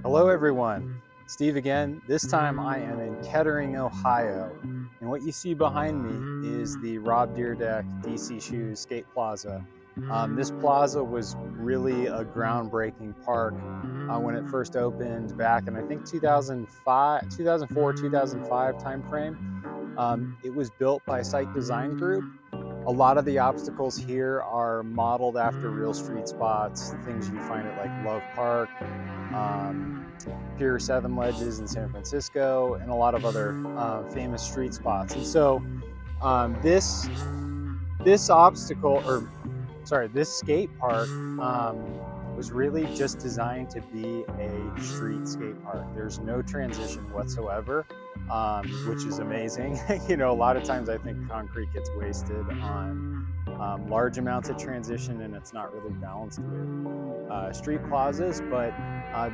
Hello everyone, Steve again. This time I am in Kettering, Ohio. And what you see behind me is the Rob Dyrdek DC Shoes Skate Plaza. This plaza was really a groundbreaking park when it first opened back in I think 2005, 2004, 2005 timeframe. It was built by Site Design Group. A lot of the obstacles here are modeled after real street spots, things you find at like Love Park, Pier 7 ledges in San Francisco, and a lot of other famous street spots. And so this obstacle, or sorry, this skate park was really just designed to be a street skate park. There's no transition whatsoever, which is amazing. You know, a lot of times I think concrete gets wasted on large amounts of transition, and it's not really balanced with street plazas, but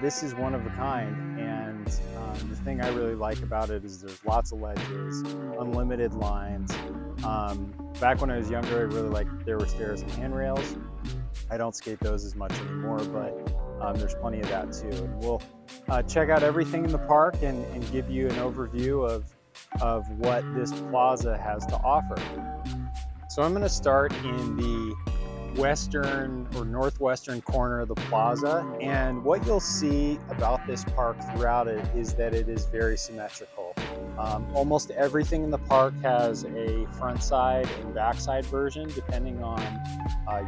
this is one of a kind. And the thing I really like about it is there's lots of ledges, unlimited lines. Back when I was younger, I really liked there were stairs and handrails. I don't skate those as much anymore, but there's plenty of that too. And we'll check out everything in the park and give you an overview of what this plaza has to offer. So I'm going to start in the western or northwestern corner of the plaza, and what you'll see about this park throughout it is that it is very symmetrical. Almost everything in the park has a front side and back side version depending on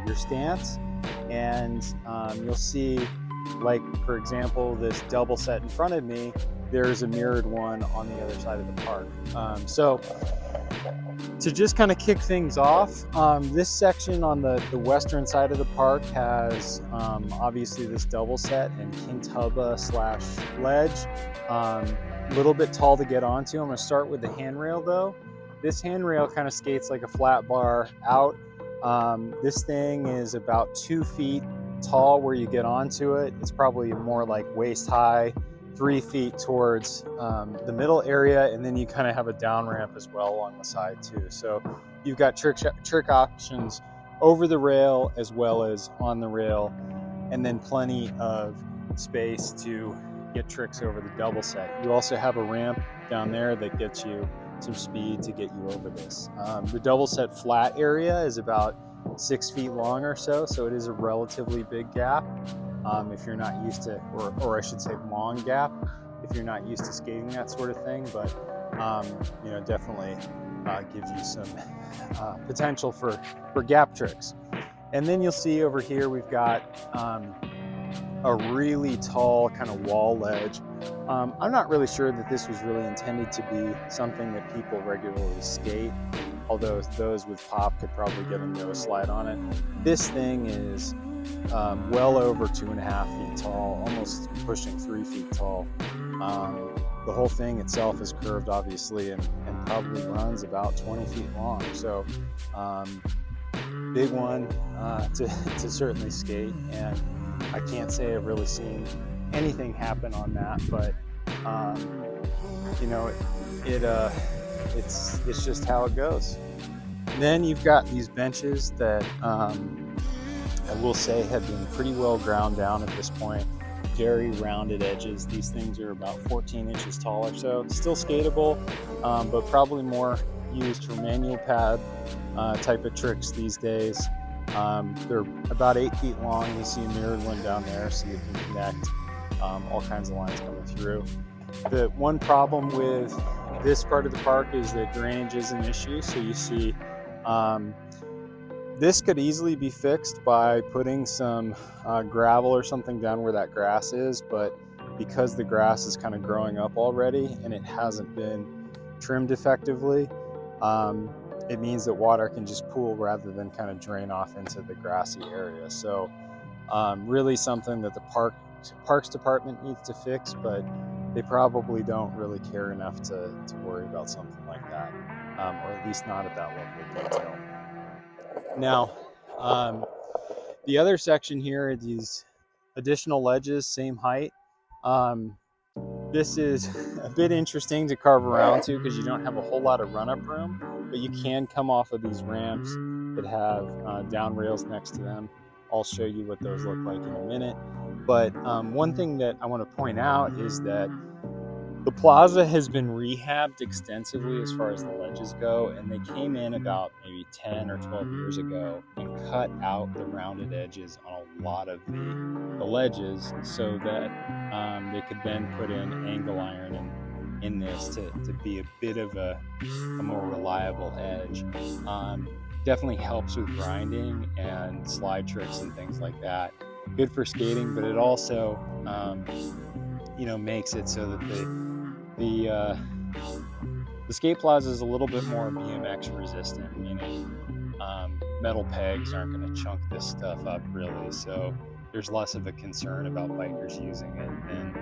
your stance, and you'll see, like for example, this double set in front of me, there's a mirrored one on the other side of the park. So to just kind of kick things off, this section on the western side of the park has obviously this double set and quintubba slash ledge. A little bit tall to get onto. I'm going to start with the handrail though. This handrail kind of skates like a flat bar out. This thing is about 2 feet tall where you get onto it. It's probably more like waist high, 3 feet towards the middle area, and then you kind of have a down ramp as well along the side too. So you've got trick options over the rail as well as on the rail, and then plenty of space to get tricks over the double set. You also have a ramp down there that gets you some speed to get you over this. The double set flat area is about 6 feet long or so, so it is a relatively big gap. If you're not used to, or I should say long gap, if you're not used to skating that sort of thing, but you know, definitely gives you some potential for gap tricks. And then you'll see over here we've got a really tall kind of wall ledge. I'm not really sure that this was really intended to be something that people regularly skate, although those with pop could probably get a nose slide on it. This thing is well over 2.5 feet tall, almost pushing 3 feet tall. The whole thing itself is curved obviously and probably runs about 20 feet long. So big one to certainly skate, and I can't say I've really seen anything happen on that, but you know, it's just how it goes. And then you've got these benches that I will say have been pretty well ground down at this point. Very rounded edges. These things are about 14 inches tall or so. Still skatable, but probably more used for manual pad type of tricks these days. They're about 8 feet long. You see a mirrored one down there, so you can connect all kinds of lines coming through. The one problem with this part of the park is that drainage is an issue. So you see this could easily be fixed by putting some gravel or something down where that grass is, but because the grass is kind of growing up already and it hasn't been trimmed effectively, it means that water can just pool rather than kind of drain off into the grassy area. So really something that the Parks Department needs to fix, but they probably don't really care enough to worry about something like that, or at least not at that level of detail. Now, the other section here are these additional ledges, same height. This is a bit interesting to carve around to because you don't have a whole lot of run-up room, but you can come off of these ramps that have down rails next to them. I'll show you what those look like in a minute. But one thing that I want to point out is that the Plaza has been rehabbed extensively as far as the ledges go, and they came in about maybe 10 or 12 years ago and cut out the rounded edges on a lot of the ledges so that they could then put in angle iron in this to be a bit of a more reliable edge. Definitely helps with grinding and slide tricks and things like that. Good for skating, but it also makes it so that the skate plaza is a little bit more BMX resistant, meaning metal pegs aren't going to chunk this stuff up really, so there's less of a concern about bikers using it than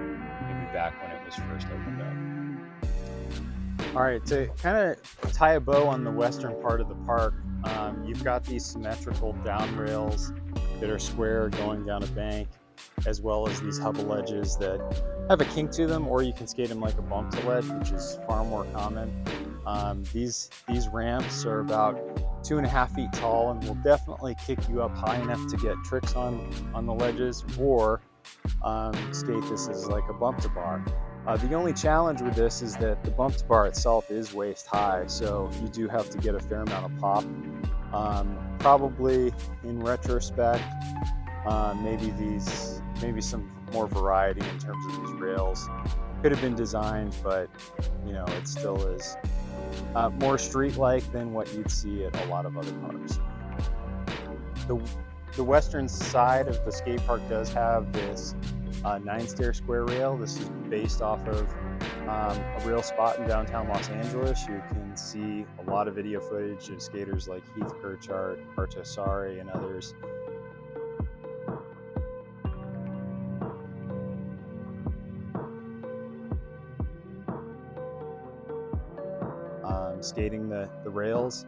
maybe back when it was first opened up. All right, to kind of tie a bow on the western part of the park, you've got these symmetrical down rails that are square going down a bank, as well as these hubble ledges that have a kink to them, or you can skate them like a bump to ledge, which is far more common. These ramps are about 2.5 feet tall and will definitely kick you up high enough to get tricks on the ledges, or skate this as like a bump to bar. The only challenge with this is that the bump to bar itself is waist high, so you do have to get a fair amount of pop. Probably in retrospect, maybe some more variety in terms of these rails could have been designed, but it still is more street-like than what you'd see at a lot of other parks. The western side of the skate park does have this 9-stair square rail. This is based off of a real spot in downtown Los Angeles. You can see a lot of video footage of skaters like Heath Kirchart, Artosari, and others skating the rails.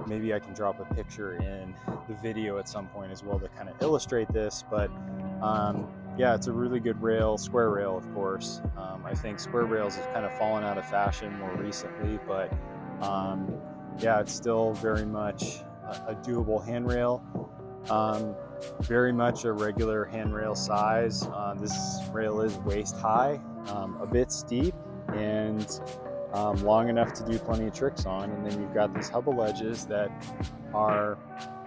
Maybe I can drop a picture in the video at some point as well to kind of illustrate this, but yeah, it's a really good rail, square rail, of course. I think square rails have kind of fallen out of fashion more recently, but yeah, it's still very much a doable handrail. Very much a regular handrail size. This rail is waist high, a bit steep, and long enough to do plenty of tricks on. And then you've got these hubble ledges that are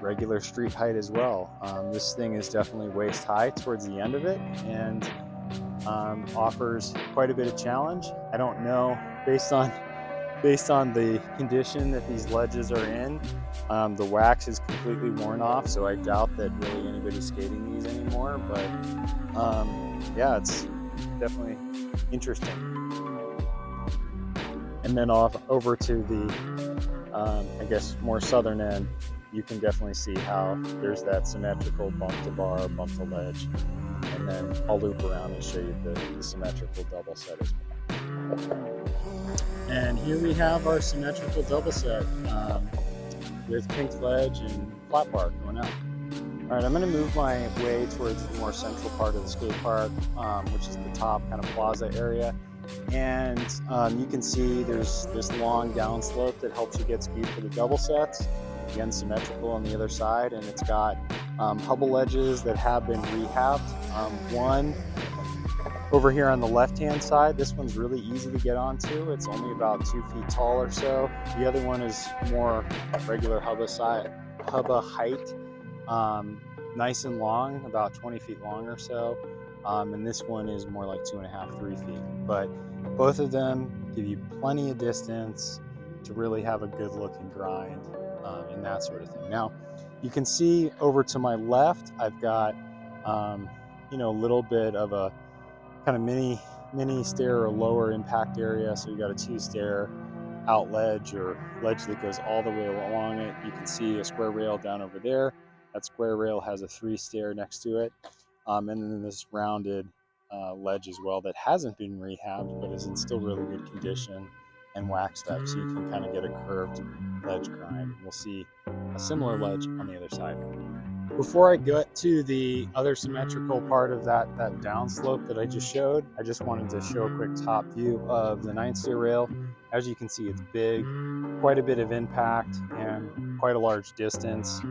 regular street height as well. This thing is definitely waist high towards the end of it, and offers quite a bit of challenge. I don't know, based on the condition that these ledges are in, the wax is completely worn off, so I doubt that really anybody's skating these anymore, but yeah, it's definitely interesting. And then off over to the, I guess, more southern end, you can definitely see how there's that symmetrical bump to bar, bump to ledge. And then I'll loop around and show you the symmetrical double set as well. And here we have our symmetrical double set with kinked ledge and flat bar going out. All right, I'm going to move my way towards the more central part of the skate park, which is the top kind of plaza area. And you can see there's this long downslope that helps you get speed for the double sets. Again, symmetrical on the other side, and it's got hubble ledges that have been rehabbed. One over here on the left-hand side, this one's really easy to get onto. It's only about 2 feet tall or so. The other one is more regular hubba height, nice and long, about 20 feet long or so. And this one is more like 2.5, 3 feet. But both of them give you plenty of distance to really have a good look and grind and that sort of thing. Now, you can see over to my left, I've got a little bit of a kind of mini stair or lower impact area. So you got a 2-stair out ledge or ledge that goes all the way along it. You can see a square rail down over there. That square rail has a 3-stair next to it. And then this rounded ledge as well that hasn't been rehabbed but is in still really good condition and waxed up, so you can kind of get a curved ledge grind. We'll see a similar ledge on the other side. Before I get to the other symmetrical part of that downslope that I just showed, I just wanted to show a quick top view of the 9-stair rail. As you can see, it's big, quite a bit of impact, and quite a large distance.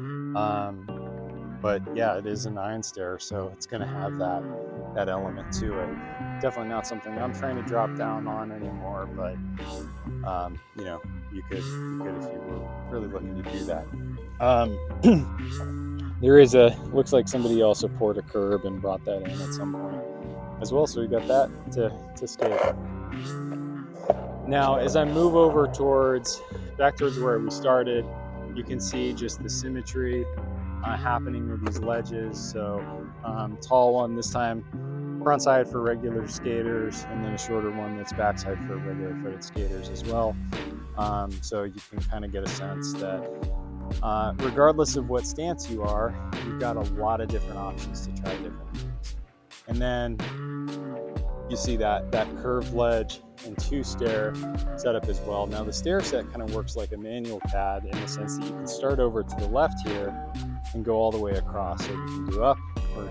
But yeah, it is a 9 stair, so it's going to have that element to it. Definitely not something I'm trying to drop down on anymore, but you know, you could if you were really looking to do that. There is looks like somebody also poured a curb and brought that in at some point as well, so we got that to skate. Now, as I move over back towards where we started, you can see just the symmetry happening with these ledges. So tall one this time, front side for regular skaters, and then a shorter one that's backside for regular footed skaters as well. So you can kind of get a sense that regardless of what stance you are, you've got a lot of different options to try different things. And then you see that curved ledge and 2-stair setup as well. Now the stair set kind of works like a manual pad in the sense that you can start over to the left here and go all the way across. So you can do up or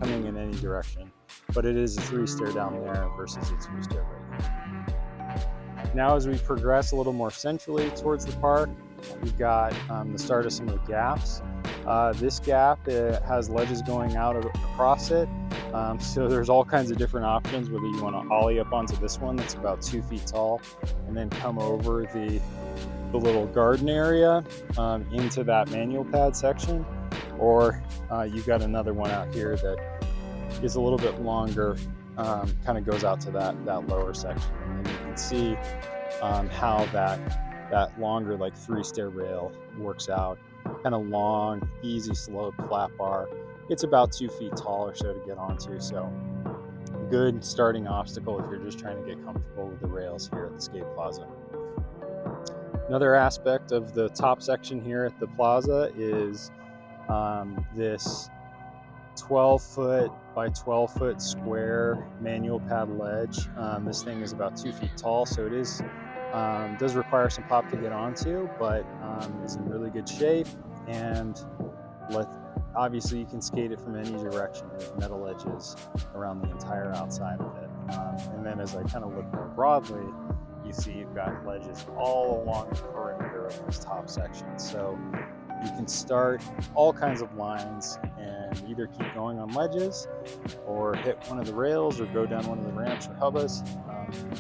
coming in any direction. But it is a 3-stair down there versus a 2-stair right here. Now as we progress a little more centrally towards the park, we've got the start of some of the gaps. This gap has ledges going out across it. So there's all kinds of different options, whether you want to ollie up onto this one that's about 2 feet tall and then come over the little garden area into that manual pad section, or you've got another one out here that is a little bit longer, kind of goes out to that lower section. And you can see how that longer, like 3-stair rail works out. Kind of long, easy slope, flat bar. It's about 2 feet tall or so to get onto, so good starting obstacle if you're just trying to get comfortable with the rails here at the Skate Plaza. Another aspect of the top section here at the Plaza is this 12-foot by 12-foot square manual pad ledge. This thing is about 2 feet tall, so it is does require some pop to get onto, but is in really good shape. And obviously you can skate it from any direction with metal edges around the entire outside of it. And then as I kind of look more broadly, you see you've got ledges all along the perimeter of this top section. So you can start all kinds of lines and either keep going on ledges or hit one of the rails or go down one of the ramps or hubbas.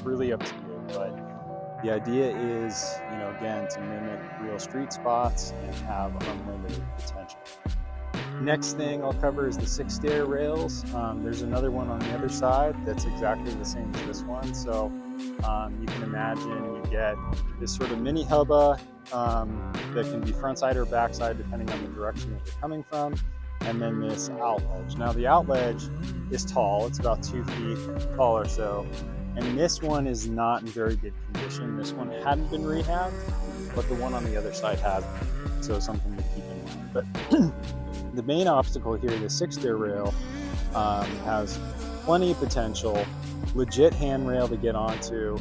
Really up to you, but the idea is, you know, again, to mimic real street spots and have unlimited potential. Next thing I'll cover is the 6-stair rails. There's another one on the other side that's exactly the same as this one. So you can imagine you get this sort of mini hubba that can be front side or back side depending on the direction that you're coming from. And then this out ledge. Now the out ledge is tall. It's about 2 feet tall or so. And this one is not in very good condition. This one hadn't been rehabbed, but the one on the other side has been. So something to keep in mind. But the main obstacle here, the 6-stair rail, has plenty of potential, legit handrail to get onto.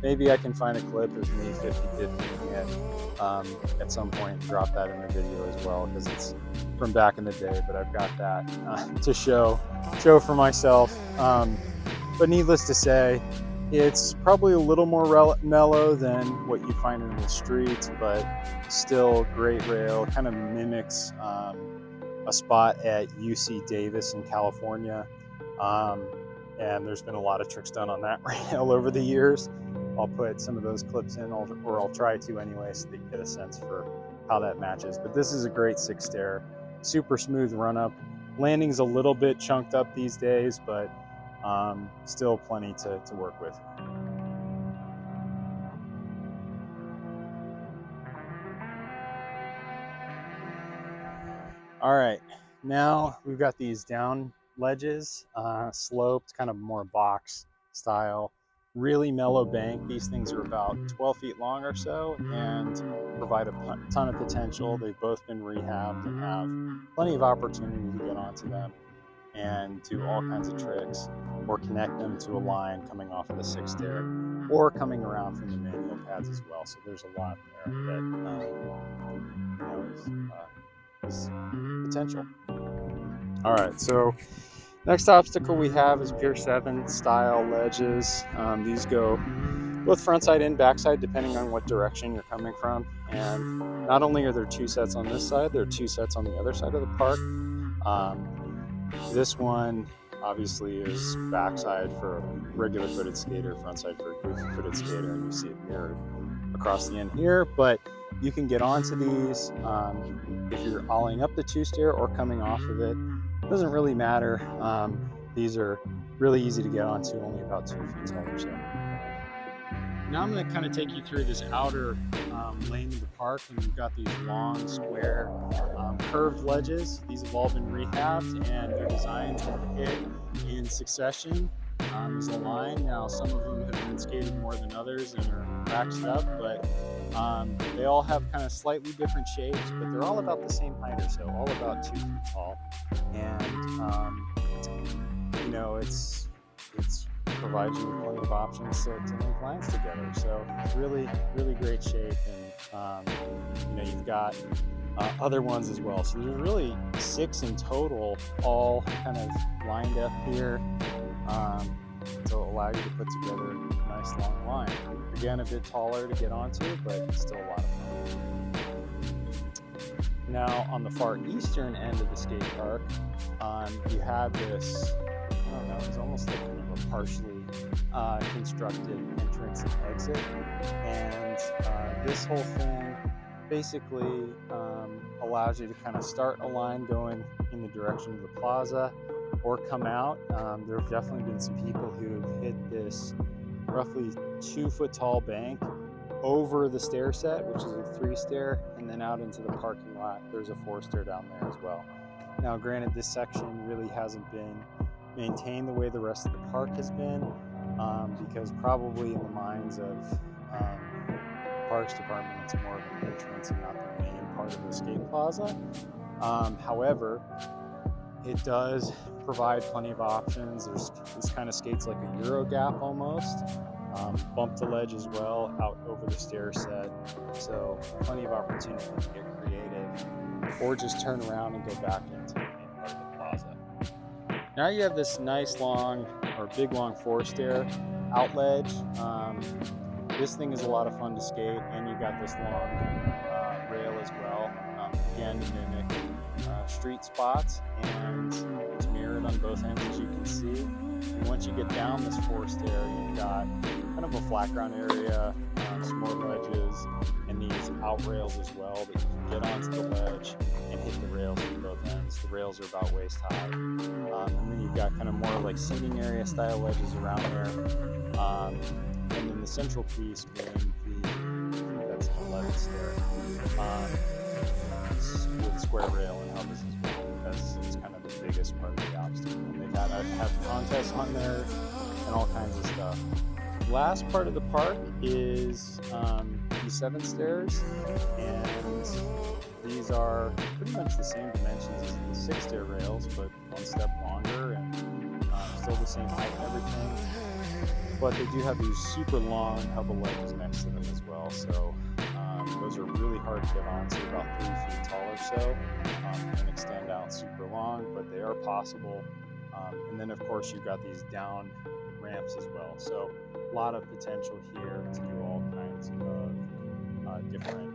Maybe I can find a clip of me 50-50 and at some point drop that in the video as well, because it's from back in the day, but I've got that to show for myself. But needless to say, it's probably a little more mellow than what you find in the streets, but still great rail. Kind of mimics a spot at UC Davis in California. And there's been a lot of tricks done on that rail over the years. I'll put some of those clips in, or I'll try to anyway, so that you get a sense for how that matches. But this is a great 6-stair, super smooth run up. Landing's a little bit chunked up these days, but still plenty to work with. All right, now we've got these down ledges, sloped, kind of more box style, really mellow bank. These things are about 12 feet long or so and provide a ton of potential. They've both been rehabbed and have plenty of opportunity to get onto them and do all kinds of tricks, or connect them to a line coming off of the 6-stair, or coming around from the manual pads as well. So there's a lot there that is potential. All right, so next obstacle we have is Pier 7 style ledges. These go both front side and back side, depending on what direction you're coming from. And not only are there 2 sets on this side, there are 2 sets on the other side of the park. This one obviously is backside for a regular footed skater, front side for a goofy footed skater, and you see it mirrored across the end here. But you can get onto these if you're ollieing up the 2-stair or coming off of it. It doesn't really matter. These are really easy to get onto, only about 2 feet tall or so. Now I'm going to kind of take you through this outer lane of the park, and you've got these long, square, curved ledges. These have all been rehabbed, and they're designed to hit in succession as a line. Now, some of them have been skated more than others and are waxed up, but they all have kind of slightly different shapes, but they're all about the same height or so, all about 2 feet tall. And you know, it's provides you with plenty of options to link lines together. So it's really great shape, and you know, you've got other ones as well. So there's really 6 in total, all kind of lined up here to allow you to put together a nice long line. Again, a bit taller to get onto, but still a lot of fun. Now on the far eastern end of the skate park, you have this, I don't know, it's almost like kind of a partially constructed entrance and exit, and this whole thing basically allows you to kind of start a line going in the direction of the plaza or come out. There have definitely been some people who have hit this roughly 2 foot tall bank over the stair set, which is a 3-stair, and then out into the parking lot. There's a 4-stair down there as well. Now granted, this section really hasn't been maintained the way the rest of the park has been, because probably in the minds of the Parks Department, it's more of an entrance and not the main part of the skate plaza. However, it does provide plenty of options. This kind of skates like a Euro gap almost. Bump the ledge as well out over the stair set, so plenty of opportunity to get creative or just turn around and go back into the main part of the plaza. Now you have this nice long, or big long 4-stair out ledge. This thing is a lot of fun to skate, and you got this long rail as well, again to mimic street spots, and it's mirrored on both ends, as you can see. And once you get down this 4-stair, you've got kind of a flat ground area, some more ledges, and these out rails as well that you can get onto the ledge and hit the rails from both ends. The rails are about waist high. And then you've got kind of more like seating area style ledges around there. And then the central piece being I think that's an 11th stair, with square rail and hubs as well, because it's kind of the biggest part of the obstacle. And they've had contests on there and all kinds of stuff. Last part of the park is the 7 stairs, and these are pretty much the same dimensions as the 6-stair rails, but 1 step longer and still the same height and everything. But they do have these super long hubble ledges next to them as well, so those are really hard to get onto, about 3 feet tall or so, and extend out super long, but they are possible. And then of course you've got these down ramps as well, so a lot of potential here to do all kinds of different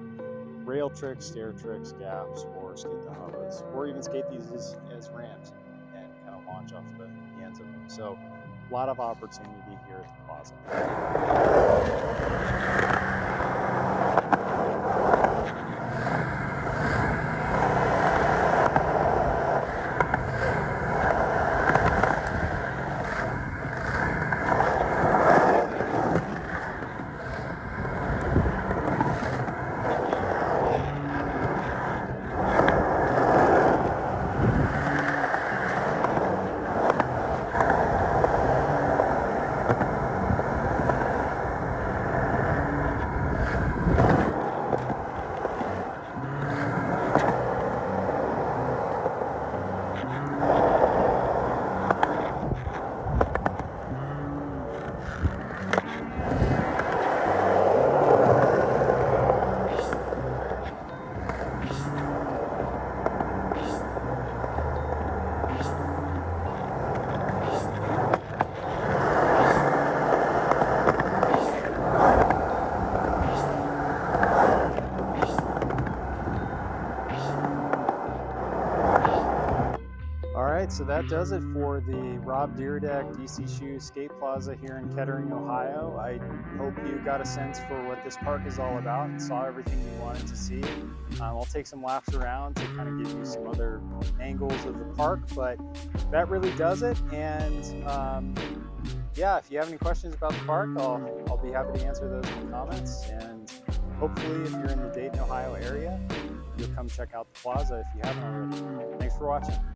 rail tricks, stair tricks, gaps, or skate the hubas, or even skate these as ramps and kind of launch off the ends of them. So a lot of opportunity here at the plaza. so that does it for the Rob Dyrdek DC Shoe Skate Plaza here in Kettering, Ohio. I hope you got a sense for what this park is all about and saw everything you wanted to see. I'll take some laps around to kind of give you some other angles of the park, but that really does it. And yeah, if you have any questions about the park, I'll be happy to answer those in the comments. And hopefully, if you're in the Dayton, Ohio area, you'll come check out the plaza if you haven't already. Thanks for watching.